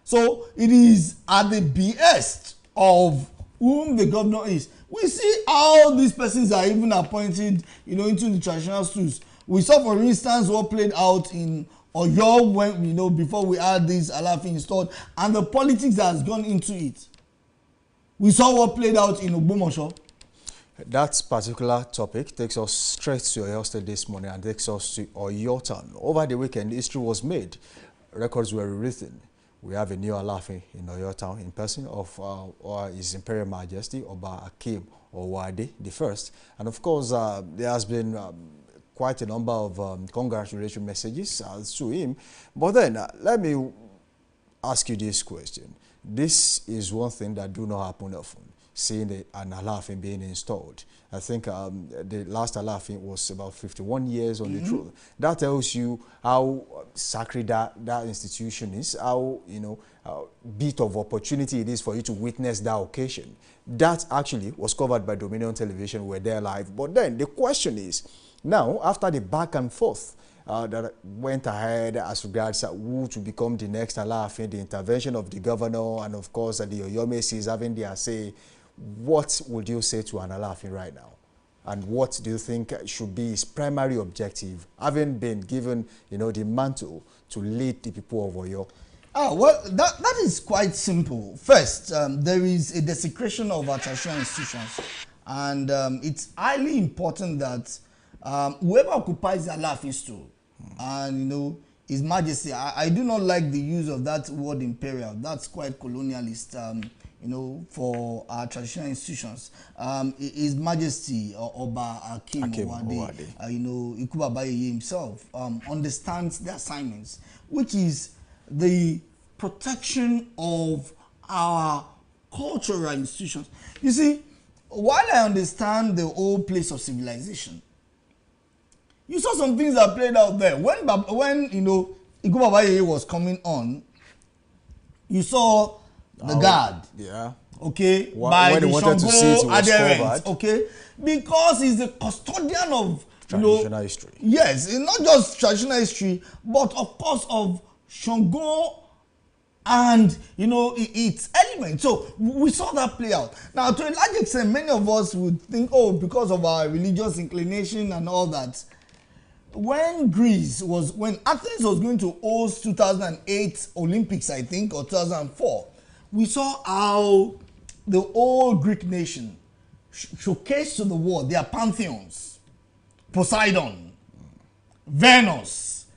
Speaker 16: So it is at the behest of whom the governor is. We see how these persons are even appointed, you know, into the traditional stools. We saw, for instance, what played out in Oyo when, you know, before we had this Alaafin installed, and the politics that has gone into it. We saw what played out in Ogbomoso.
Speaker 2: That particular topic takes us straight to Oyo State this morning and takes us to Oyo Town. Over the weekend, history was made. Records were rewritten. We have a new Alaafin in Oyo Town in person of His Imperial Majesty Oba Akim Owade I. And of course, there has been quite a number of congratulatory messages to him. But then, let me ask you this question. This is one thing that do not happen often, seeing an Alaafin being installed. I think the last Alaafin was about 51 years on the throne. That tells you how sacred that institution is, how, you know, bit of opportunity it is for you to witness that occasion. That actually was covered by Dominion Television. We're there live. But then the question is, now, after the back and forth that went ahead as regards who to become the next Alaafin, the intervention of the governor, and of course the Oyomesis having their say, what would you say to an Alaafin right now? And what do you think should be his primary objective, having been given, you know, the mantle to lead the people of Oyo?
Speaker 16: Well, that is quite simple. First, there is a desecration of our traditional institutions, and it's highly important that whoever occupies the Alaafin stool, and, you know, His Majesty, I do not like the use of that word imperial. That's quite colonialist. You know, for our traditional institutions. His Majesty Oba Akim Owade, you know, Ikuba Bayeye himself, understands the assignments, which is the protection of our cultural institutions. You see, while I understand the whole place of civilization, you saw some things that played out there. When you know, Igubabaye was coming on, you saw the guard.
Speaker 2: Yeah.
Speaker 16: Okay.
Speaker 2: When he wanted to see it, he was
Speaker 16: adherents. Okay. Because he's the custodian of
Speaker 2: traditional history.
Speaker 16: Yes, it's not just traditional history, but of course of Shango and its elements. So we saw that play out. Now, to a large extent, many of us would think, oh, because of our religious inclination and all that. When Athens was going to host 2008 Olympics, I think, or 2004, we saw how the whole Greek nation showcased to the world their pantheons. Poseidon, Venus.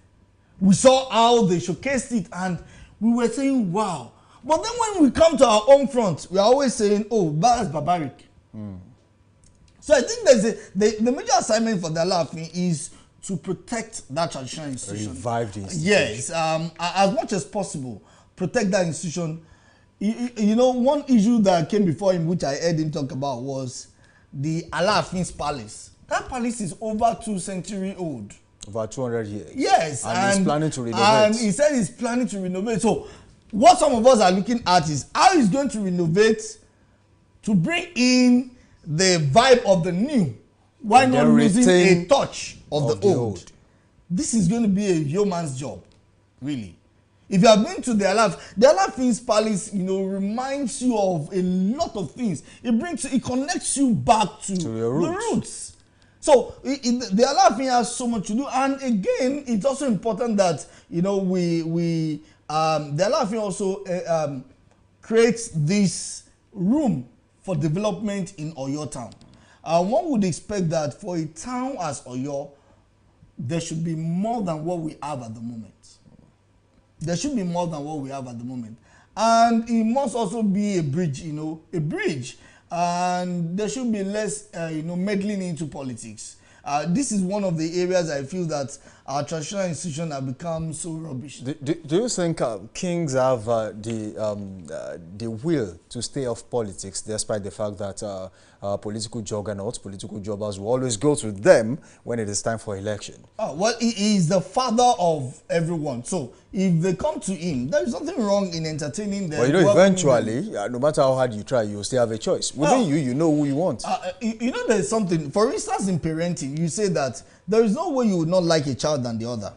Speaker 16: We saw how they showcased it and we were saying, wow. But then when we come to our home front, we are always saying, oh, that's barbaric. So I think the major assignment for the Alaafin is to protect that traditional institution.
Speaker 2: Revive the institution.
Speaker 16: Yes, as much as possible, protect that institution. One issue that came before him, which I heard him talk about, was the Alaafin's palace. That palace is over 2 centuries old.
Speaker 2: Over 200 years.
Speaker 16: Yes.
Speaker 2: And he's planning to renovate.
Speaker 16: And he said he's planning to renovate. So what some of us are looking at is how he's going to renovate to bring in the vibe of the new. Why not losing a touch of the old? This is going to be a yeoman's job, really. If you have been to the Alaafin's palace, reminds you of a lot of things. It connects you back to the roots. So the Alaafin has so much to do, and again, it's also important that the Alaafin also creates this room for development in Oyo town. One would expect that for a town as Oyo, there should be more than what we have at the moment. There should be more than what we have at the moment. And it must also be a bridge, a bridge. And there should be less, meddling into politics. This is one of the areas I feel that our traditional institutions have become so rubbish.
Speaker 2: Do you think kings have the will to stay off politics, despite the fact that political juggernauts, political jobbers will always go to them when it is time for election?
Speaker 16: Oh, well, he is the father of everyone. So if they come to him, there is nothing wrong in entertaining them.
Speaker 2: But eventually, no matter how hard you try, you still have a choice. Within you know who you want.
Speaker 16: There's something, for instance, in parenting, you say that there is no way you would not like a child than the other.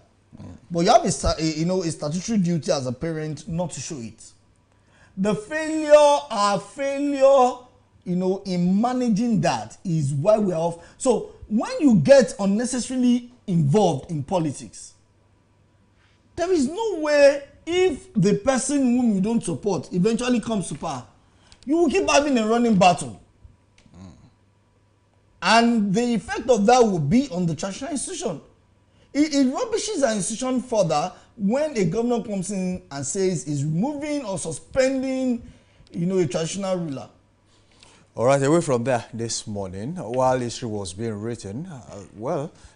Speaker 16: But you have a statutory duty as a parent not to show it. The failure, in managing that is why we are off. So when you get unnecessarily involved in politics, there is no way, if the person whom you don't support eventually comes to power, you will keep having a running battle. And the effect of that will be on the traditional institution. It rubbishes an institution further when a governor comes in and says he's removing or suspending, a traditional ruler.
Speaker 2: All right, away from there this morning, while history was being written,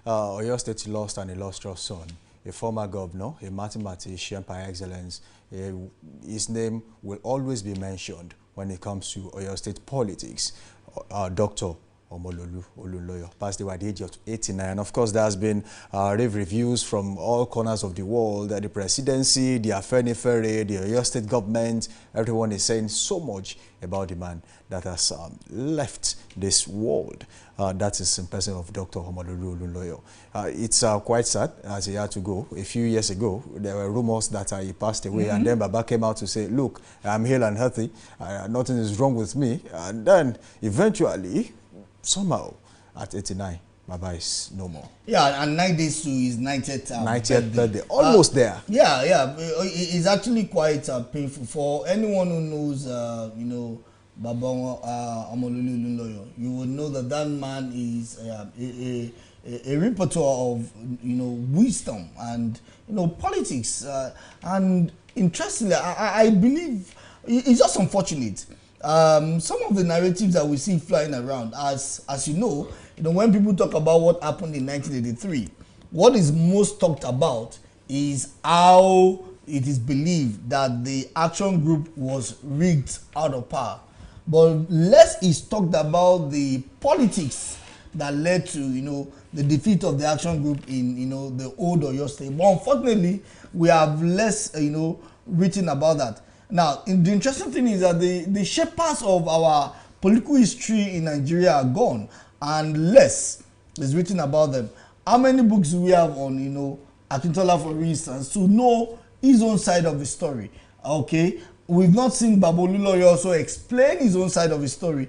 Speaker 2: Oyo State lost an illustrious son, a former governor, a mathematician par excellence. His name will always be mentioned when it comes to Oyo State politics. Dr. Omololu Olunloyo passed away at the age of 89. Of course, there has been rave reviews from all corners of the world. The presidency, the Afenifere, the Oyo State government, everyone is saying so much about the man that has left this world. That is in person of Dr. Omololu Olunloyo. It's quite sad as he had to go. A few years ago, there were rumors that he passed away, and then Baba came out to say, look, I'm hale and healthy, nothing is wrong with me. And then eventually, somehow, at 89, Baba is no more.
Speaker 16: Yeah, and 9 days to his 90th
Speaker 2: birthday. Almost there.
Speaker 16: Yeah. It's actually quite painful for anyone who knows, Baba Omololu Olunloyo. You will know that man is a repertoire of, wisdom and, politics. And interestingly, I believe it's just unfortunate. Some of the narratives that we see flying around, as you know, when people talk about what happened in 1983, what is most talked about is how it is believed that the action group was rigged out of power. But less is talked about the politics that led to, you know, the defeat of the action group in, you know, the old Oyo State. But unfortunately, we have less, you know, written about that. Now, the interesting thing is that the shapers of our political history in Nigeria are gone, and less is written about them. How many books do we have on, you know, Akintola, for instance, to know his own side of the story? Okay, we've not seen Babolu Loyo also explain his own side of the story.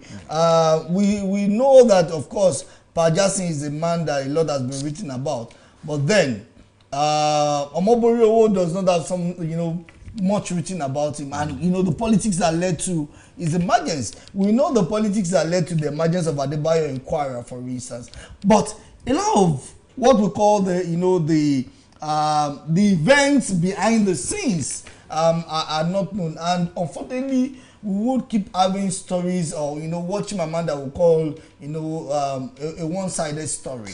Speaker 16: We know that, of course, Pa Jasin is a man that a lot has been written about, but then Omobori Owo does not have some, you know, much written about him, and you know the politics that led to his emergence. We know the politics that led to the emergence of Adebayo Inquirer, for instance. But a lot of what we call the, you know, the events behind the scenes are not known, and unfortunately we would keep having stories, or you know, what Chimamanda will call, you know, a one-sided story.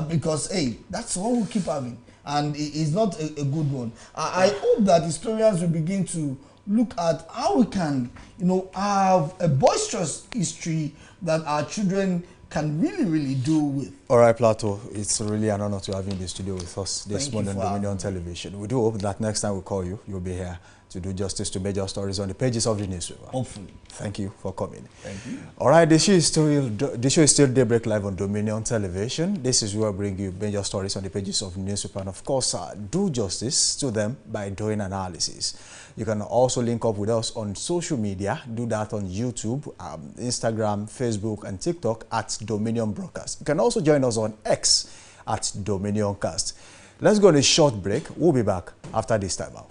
Speaker 16: Because hey, that's what we keep having, and it's not a good one. I hope that historians will begin to look at how we can, you know, have a boisterous history that our children can really do with.
Speaker 2: All right, Plato, it's really an honor to have you in the studio with us this morning on Dominion Television. We do hope that next time we call you, you'll be here to do justice to major stories on the pages of the newspaper.
Speaker 16: Hopefully.
Speaker 2: Thank you for coming.
Speaker 16: Thank you.
Speaker 2: All right, the show is still Daybreak Live on Dominion Television. This is where we bring you major stories on the pages of the newspaper, and of course, do justice to them by doing analysis. You can also link up with us on social media. Do that on YouTube, Instagram, Facebook, and TikTok at Dominion Broadcast. You can also join us on X at Dominion Cast. Let's go on a short break. We'll be back after this time out.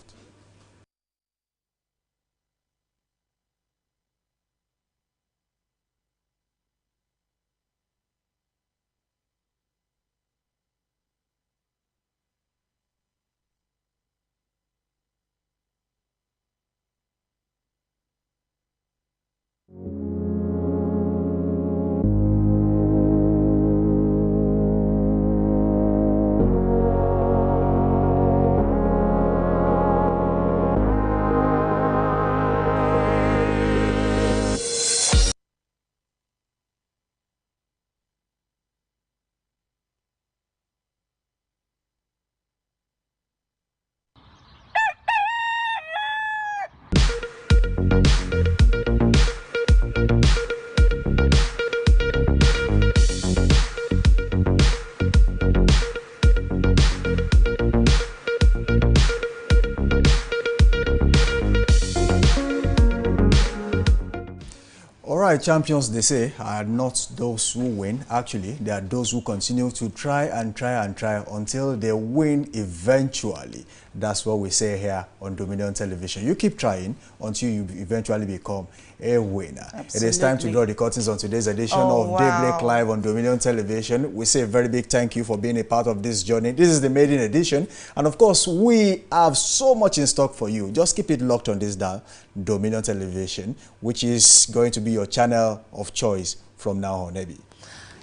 Speaker 2: Champions, they say, are not those who win. Actually, they are those who continue to try until they win eventually. That's what we say here on Dominion Television. You keep trying until you eventually become a winner. Absolutely. It is time to draw the curtains on today's edition of Daybreak Live on Dominion Television. We say a very big thank you for being a part of this journey. This is the maiden edition, and of course, we have so much in stock for you. Just keep it locked on this dial, Dominion Television, which is going to be your channel of choice from now on, Ebi.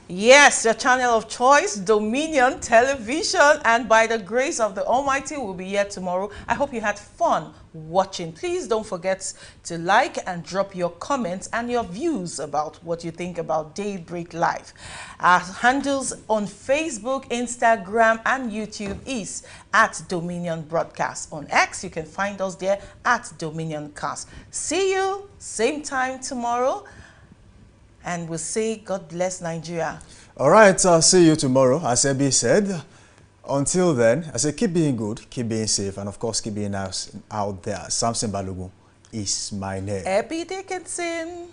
Speaker 3: Yes, your channel of choice, Dominion Television, and by the grace of the Almighty, we'll be here tomorrow. I hope you had fun watching. Please don't forget to like and drop your comments and your views about what you think about Daybreak Live. Our handles on Facebook, Instagram, and YouTube is at Dominion Broadcast. On X, you can find us there at Dominion Cast. See you same time tomorrow. And we'll say, God bless Nigeria. All right, I'll see you tomorrow, as Ebi said. Until then, I say keep being good, keep being safe, and of course, keep being out there. Samson Balogun is my name. Ebi Dickinson.